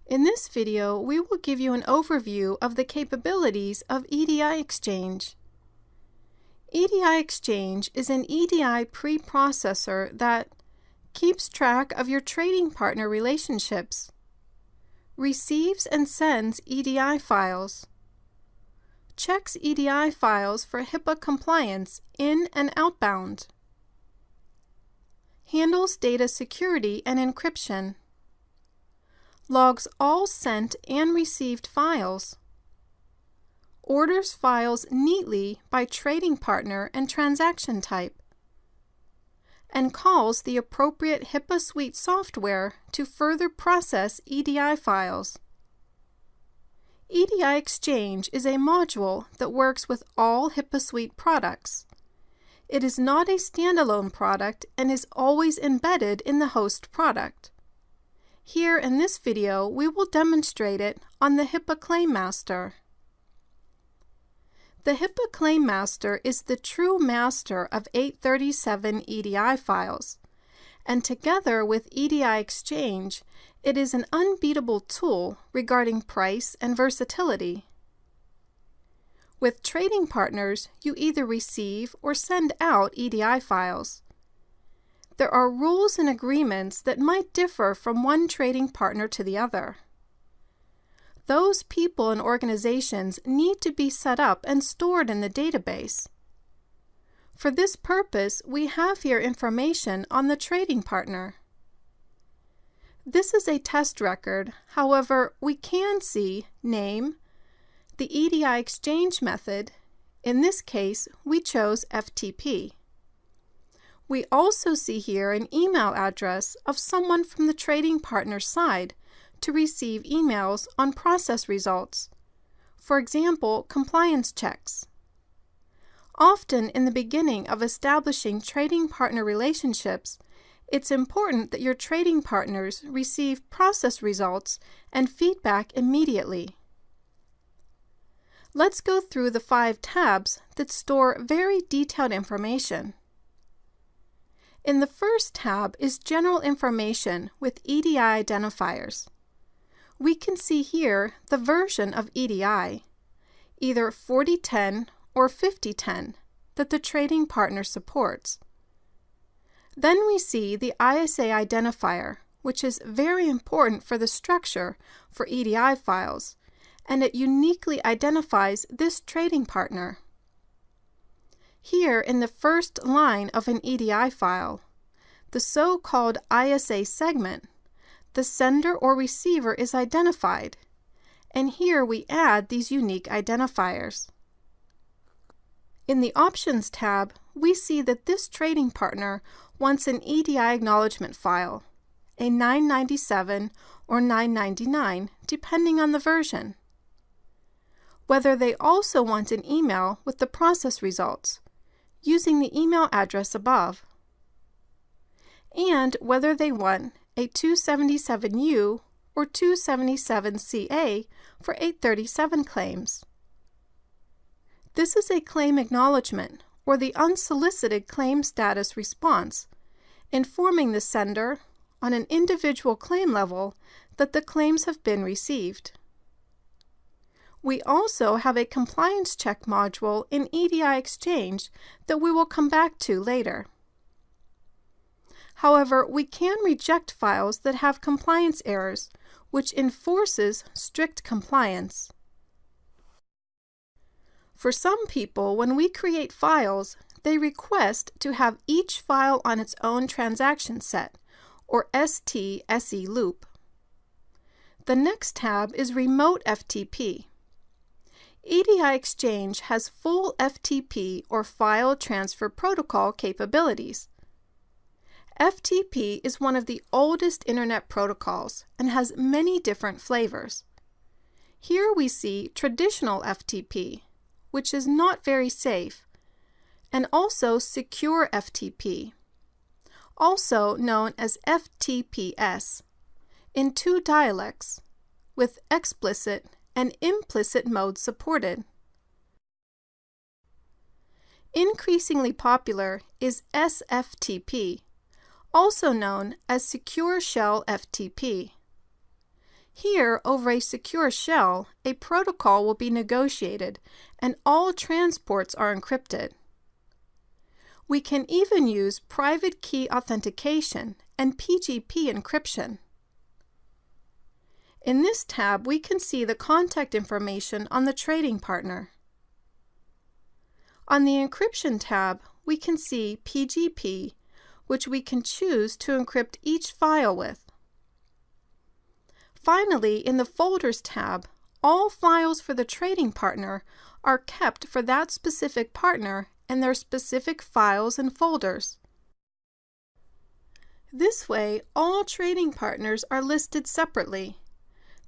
In this video, we will give you an overview of the capabilities of EDI Exchange. EDI Exchange is an EDI preprocessor that keeps track of your trading partner relationships, receives and sends EDI files, checks EDI files for HIPAA compliance in and outbound, handles data security and encryption, logs all sent and received files, orders files neatly by trading partner and transaction type, and calls the appropriate HIPAAsuite software to further process EDI files. EDI Exchange is a module that works with all HIPAAsuite products. It is not a standalone product and is always embedded in the host product. Here in this video, we will demonstrate it on the HIPAA Claim Master. The HIPAA Claim Master is the true master of 837 EDI files, and together with EDI Exchange, it is an unbeatable tool regarding price and versatility. With trading partners, you either receive or send out EDI files. There are rules and agreements that might differ from one trading partner to the other. Those people and organizations need to be set up and stored in the database. For this purpose, we have here information on the trading partner. This is a test record. However, we can see name, the EDI Exchange method. In this case, we chose FTP. We also see here an email address of someone from the trading partner side to receive emails on process results, for example, compliance checks. Often in the beginning of establishing trading partner relationships, it's important that your trading partners receive process results and feedback immediately. Let's go through the 5 tabs that store very detailed information. In the first tab is General Information with EDI identifiers. We can see here the version of EDI, either 4010 or 5010, that the trading partner supports. Then we see the ISA identifier, which is very important for the structure for EDI files, and it uniquely identifies this trading partner. Here in the first line of an EDI file, the so-called ISA segment, the sender or receiver is identified, and here we add these unique identifiers. In the Options tab, we see that this trading partner wants an EDI acknowledgement file, a 997 or 999, depending on the version. Whether they also want an email with the process results, using the email address above, and whether they want a 277U or 277CA for 837 claims. This is a claim acknowledgement, or the unsolicited claim status response, informing the sender, on an individual claim level, that the claims have been received. We also have a compliance check module in EDI Exchange that we will come back to later. However, we can reject files that have compliance errors, which enforces strict compliance. For some people, when we create files, they request to have each file on its own transaction set, or STSE loop. The next tab is Remote FTP. EDI Exchange has full FTP or File Transfer Protocol capabilities. FTP is one of the oldest Internet protocols and has many different flavors. Here we see traditional FTP, which is not very safe, and also secure FTP, also known as FTPS, in 2 dialects, with explicit and implicit modes supported. Increasingly popular is SFTP, also known as Secure Shell FTP. Here, over a secure shell, a protocol will be negotiated and all transports are encrypted. We can even use private key authentication and PGP encryption. In this tab, we can see the contact information on the trading partner. On the Encryption tab, we can see PGP, which we can choose to encrypt each file with. Finally, in the Folders tab, all files for the trading partner are kept for that specific partner and their specific files and folders. This way, all trading partners are listed separately.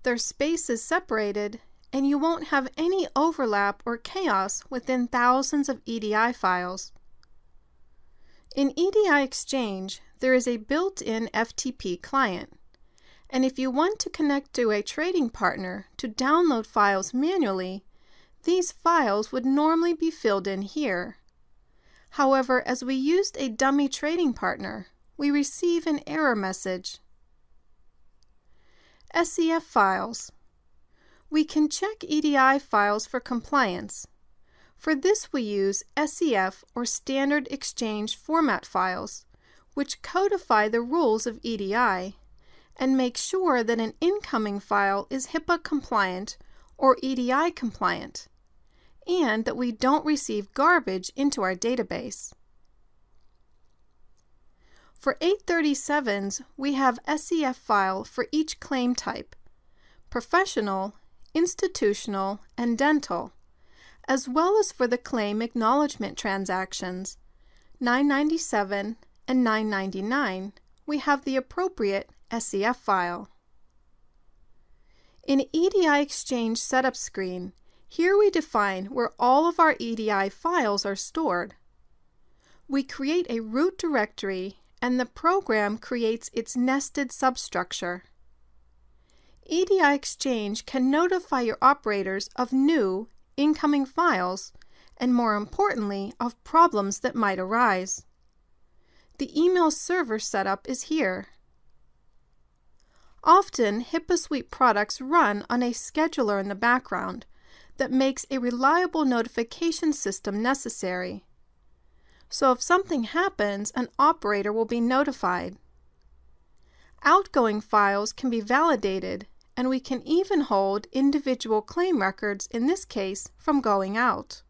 Their space is separated, and you won't have any overlap or chaos within thousands of EDI files. In EDI Exchange, there is a built-in FTP client, and if you want to connect to a trading partner to download files manually, these files would normally be filled in here. However, as we used a dummy trading partner, we receive an error message. SEF files. We can check EDI files for compliance. For this we use SEF or Standard Exchange Format files, which codify the rules of EDI and make sure that an incoming file is HIPAA compliant or EDI compliant, and that we don't receive garbage into our database. For 837s, we have SEF file for each claim type: professional, institutional, and dental, as well as for the claim acknowledgement transactions, 997 and 999, we have the appropriate SEF file. In EDI Exchange Setup screen, here we define where all of our EDI files are stored. We create a root directory and the program creates its nested substructure. EDI Exchange can notify your operators of new, incoming files, and more importantly, of problems that might arise. The email server setup is here. Often, HIPAAsuite products run on a scheduler in the background that makes a reliable notification system necessary. So if something happens, an operator will be notified. Outgoing files can be validated, and we can even hold individual claim records, in this case, from going out.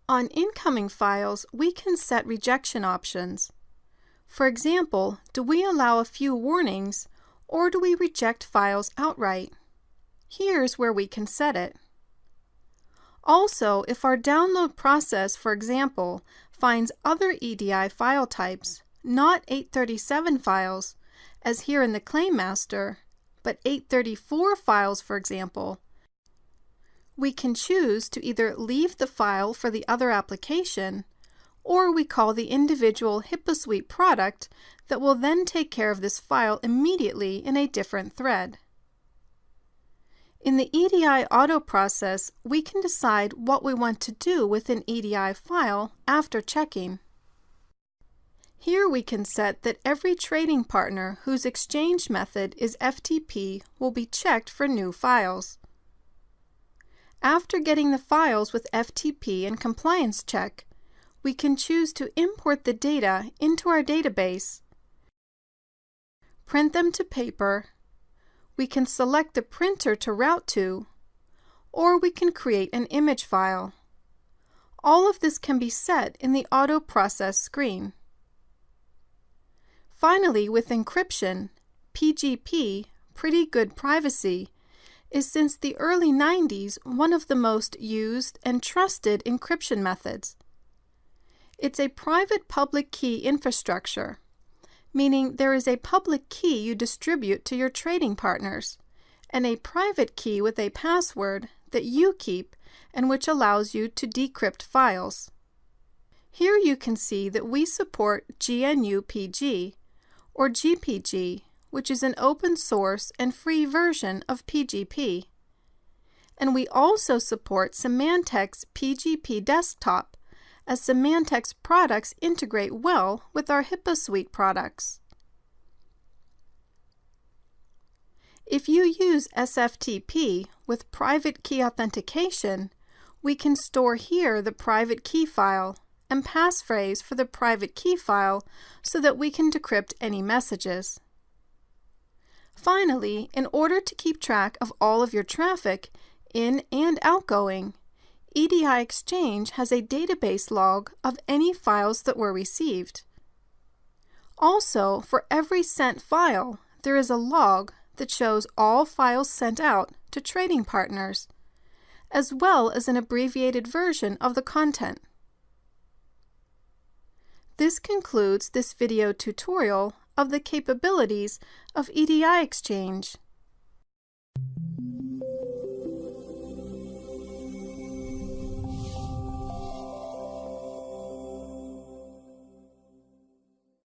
On incoming files, we can set rejection options. For example, do we allow a few warnings, or do we reject files outright? Here's where we can set it. Also, if our download process, for example, finds other EDI file types, not 837 files, as here in the Claim Master, but 834 files, for example, we can choose to either leave the file for the other application, or we call the individual HIPAAsuite product that will then take care of this file immediately in a different thread. In the EDI auto process, we can decide what we want to do with an EDI file after checking. Here we can set that every trading partner whose exchange method is FTP will be checked for new files. After getting the files with FTP and compliance check, we can choose to import the data into our database, print them to paper, we can select the printer to route to, or we can create an image file. All of this can be set in the Auto Process screen. Finally, with encryption, PGP, Pretty Good Privacy, is since the early 90s one of the most used and trusted encryption methods. It's a private public key infrastructure, meaning there is a public key you distribute to your trading partners, and a private key with a password that you keep and which allows you to decrypt files. Here you can see that we support GNU-PG, or GPG, which is an open source and free version of PGP. And we also support Symantec's PGP Desktop, as Symantec's products integrate well with our HIPAAsuite products. If you use SFTP with private key authentication, we can store here the private key file and passphrase for the private key file so that we can decrypt any messages. Finally, in order to keep track of all of your traffic, in and outgoing, EDI Exchange has a database log of any files that were received. Also, for every sent file, there is a log that shows all files sent out to trading partners, as well as an abbreviated version of the content. This concludes this video tutorial of the capabilities of EDI Exchange.